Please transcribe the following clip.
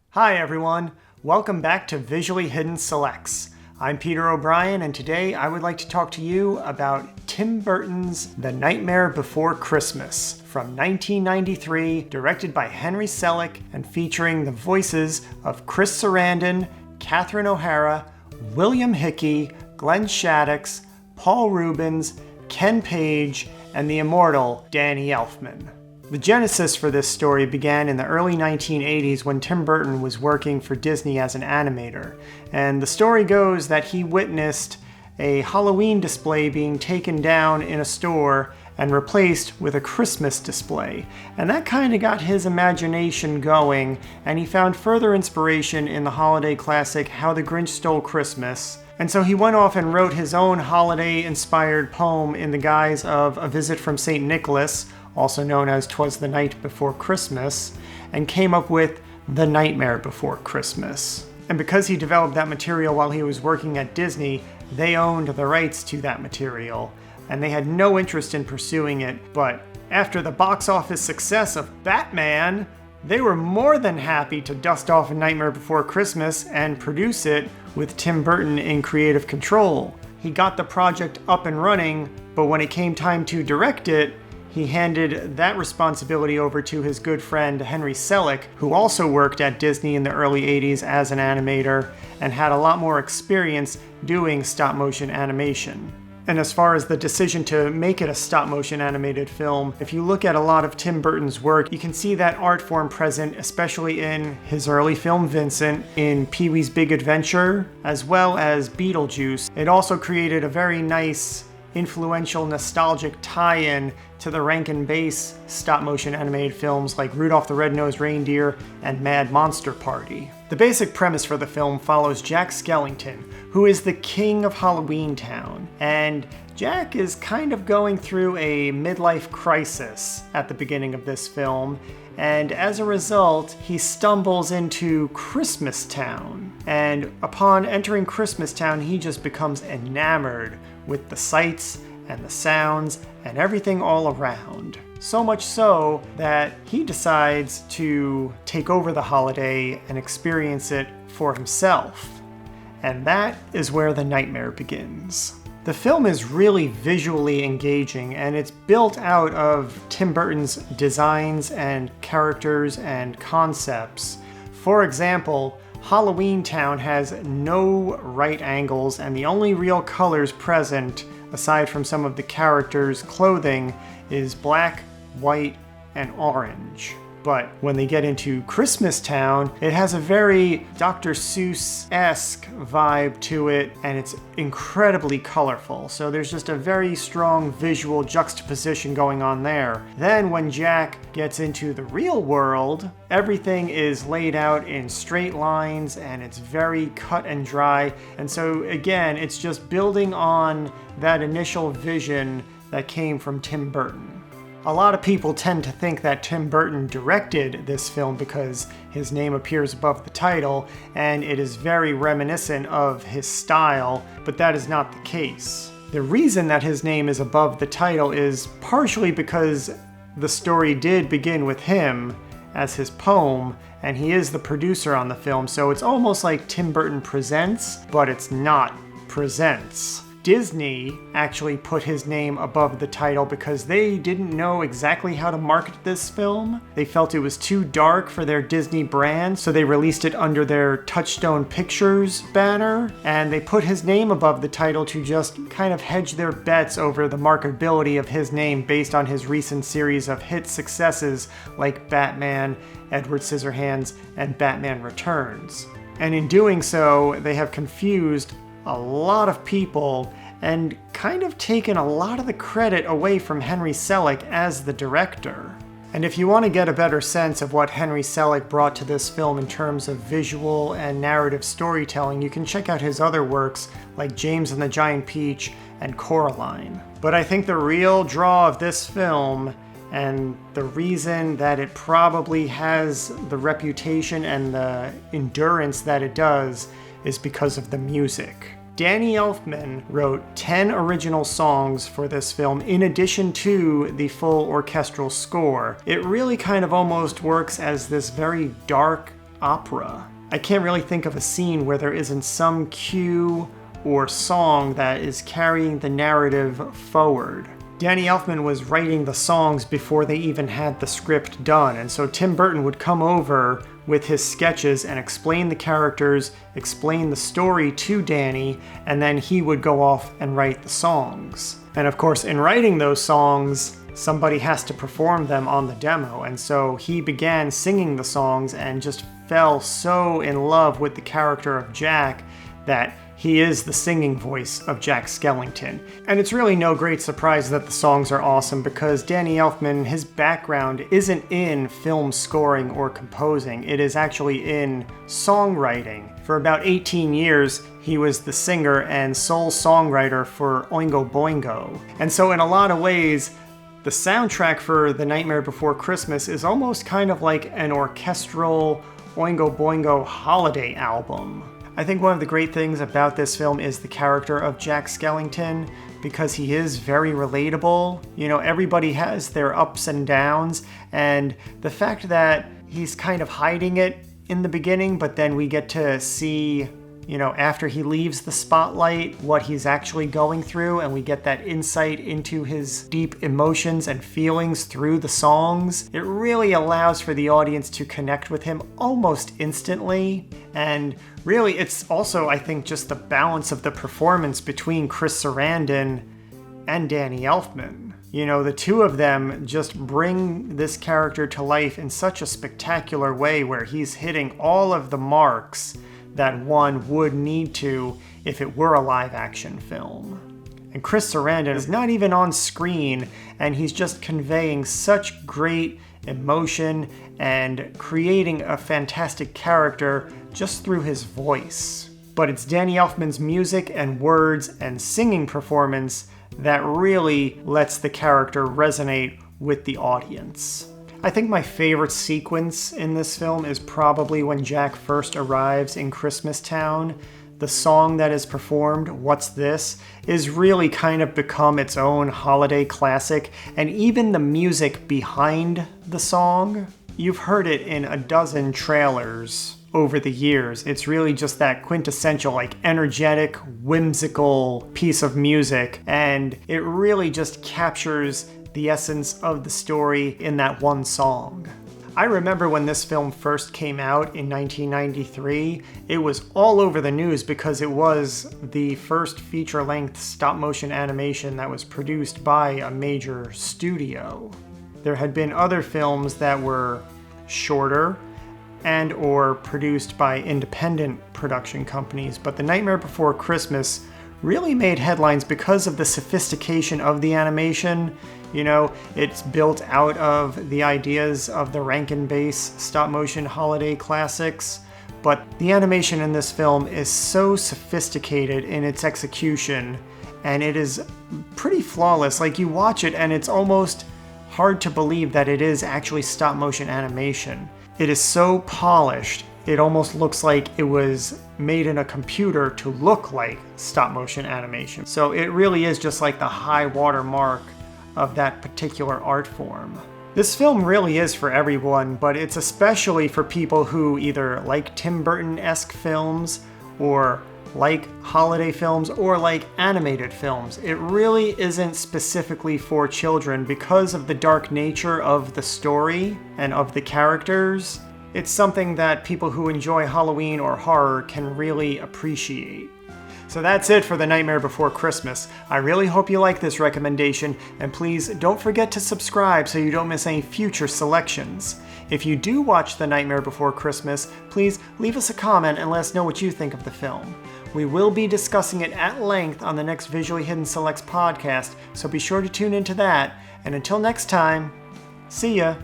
Hi everyone, welcome back to Visually Hidden Selects. I'm Peter O'Brien, and today I would like to talk to you about Tim Burton's The Nightmare Before Christmas from 1993, directed by Henry Selick and featuring the voices of Chris Sarandon, Catherine O'Hara, William Hickey, Glenn Shadix, Paul Reubens, Ken Page, and the immortal Danny Elfman. The genesis for this story began in the early 1980s when Tim Burton was working for Disney as an animator, and the story goes that he witnessed a Halloween display being taken down in a store and replaced with a Christmas display, and that kind of got his imagination going, and he found further inspiration in the holiday classic How the Grinch Stole Christmas. And so he went off and wrote his own holiday-inspired poem in the guise of A Visit from St. Nicholas, also known as 'Twas the Night Before Christmas, and came up with The Nightmare Before Christmas. And because he developed that material while he was working at Disney, they owned the rights to that material, and they had no interest in pursuing it, but after the box office success of Batman, they were more than happy to dust off A Nightmare Before Christmas and produce it with Tim Burton in creative control. He got the project up and running, but when it came time to direct it, he handed that responsibility over to his good friend Henry Selick, who also worked at Disney in the early 80s as an animator and had a lot more experience doing stop-motion animation. And as far as the decision to make it a stop-motion animated film, if you look at a lot of Tim Burton's work, you can see that art form present, especially in his early film Vincent, in Pee-wee's Big Adventure, as well as Beetlejuice. It also created a very nice, influential, nostalgic tie-in to the Rankin Bass stop-motion animated films like Rudolph the Red-Nosed Reindeer and Mad Monster Party. The basic premise for the film follows Jack Skellington, who is the king of Halloween Town, and Jack is kind of going through a midlife crisis at the beginning of this film, and as a result, he stumbles into Christmas Town. And upon entering Christmas Town, he just becomes enamored with the sights and the sounds and everything all around. So much so that he decides to take over the holiday and experience it for himself. And that is where the nightmare begins. The film is really visually engaging, and it's built out of Tim Burton's designs and characters and concepts. For example, Halloween Town has no right angles, and the only real colors present, aside from some of the characters' clothing, is black, white, and orange. But when they get into Christmas Town, it has a very Dr. Seuss-esque vibe to it, and it's incredibly colorful. So there's just a very strong visual juxtaposition going on there. Then when Jack gets into the real world, everything is laid out in straight lines, and it's very cut and dry. And so again, it's just building on that initial vision that came from Tim Burton. A lot of people tend to think that Tim Burton directed this film because his name appears above the title, and it is very reminiscent of his style, but that is not the case. The reason that his name is above the title is partially because the story did begin with him as his poem, and he is the producer on the film, so it's almost like Tim Burton presents, but it's not presents. Disney actually put his name above the title because they didn't know exactly how to market this film. They felt it was too dark for their Disney brand, so they released it under their Touchstone Pictures banner, and they put his name above the title to just kind of hedge their bets over the marketability of his name based on his recent series of hit successes like Batman, Edward Scissorhands, and Batman Returns. And in doing so, they have confused a lot of people and kind of taken a lot of the credit away from Henry Selick as the director. And if you want to get a better sense of what Henry Selick brought to this film in terms of visual and narrative storytelling, you can check out his other works like James and the Giant Peach and Coraline. But I think the real draw of this film, and the reason that it probably has the reputation and the endurance that it does, is because of the music. Danny Elfman wrote 10 original songs for this film in addition to the full orchestral score. It really kind of almost works as this very dark opera. I can't really think of a scene where there isn't some cue or song that is carrying the narrative forward. Danny Elfman was writing the songs before they even had the script done, and so Tim Burton would come over with his sketches and explain the characters, explain the story to Danny, and then he would go off and write the songs. And of course, in writing those songs, somebody has to perform them on the demo, and so he began singing the songs and just fell so in love with the character of Jack that he is the singing voice of Jack Skellington. And it's really no great surprise that the songs are awesome because Danny Elfman, his background isn't in film scoring or composing. It is actually in songwriting. For about 18 years, he was the singer and sole songwriter for Oingo Boingo. And so in a lot of ways, the soundtrack for The Nightmare Before Christmas is almost kind of like an orchestral Oingo Boingo holiday album. I think one of the great things about this film is the character of Jack Skellington because he is very relatable. You know, everybody has their ups and downs, and the fact that he's kind of hiding it in the beginning, but then we get to see, you know, after he leaves the spotlight, what he's actually going through, and we get that insight into his deep emotions and feelings through the songs. It really allows for the audience to connect with him almost instantly. And really, it's also, I think, just the balance of the performance between Chris Sarandon and Danny Elfman. You know, the two of them just bring this character to life in such a spectacular way where he's hitting all of the marks that one would need to if it were a live-action film. And Chris Sarandon is not even on screen, and he's just conveying such great emotion and creating a fantastic character just through his voice. But it's Danny Elfman's music and words and singing performance that really lets the character resonate with the audience. I think my favorite sequence in this film is probably when Jack first arrives in Christmastown. The song that is performed, What's This?, is really kind of become its own holiday classic, and even the music behind the song, you've heard it in a dozen trailers over the years. It's really just that quintessential, like, energetic, whimsical piece of music, and it really just captures the essence of the story in that one song. I remember when this film first came out in 1993, it was all over the news because it was the first feature-length stop-motion animation that was produced by a major studio. There had been other films that were shorter and or produced by independent production companies, but The Nightmare Before Christmas really made headlines because of the sophistication of the animation. You know, it's built out of the ideas of the Rankin-Bass stop-motion holiday classics, but the animation in this film is so sophisticated in its execution, and it is pretty flawless. Like, you watch it and it's almost hard to believe that it is actually stop-motion animation. It is so polished, it almost looks like it was made in a computer to look like stop-motion animation. So it really is just like the high water mark of that particular art form. This film really is for everyone, but it's especially for people who either like Tim Burton-esque films, or like holiday films, or like animated films. It really isn't specifically for children because of the dark nature of the story and of the characters. It's something that people who enjoy Halloween or horror can really appreciate. So that's it for The Nightmare Before Christmas. I really hope you like this recommendation, and please don't forget to subscribe so you don't miss any future selections. If you do watch The Nightmare Before Christmas, please leave us a comment and let us know what you think of the film. We will be discussing it at length on the next Visually Hidden Selects podcast, so be sure to tune into that. And until next time, see ya!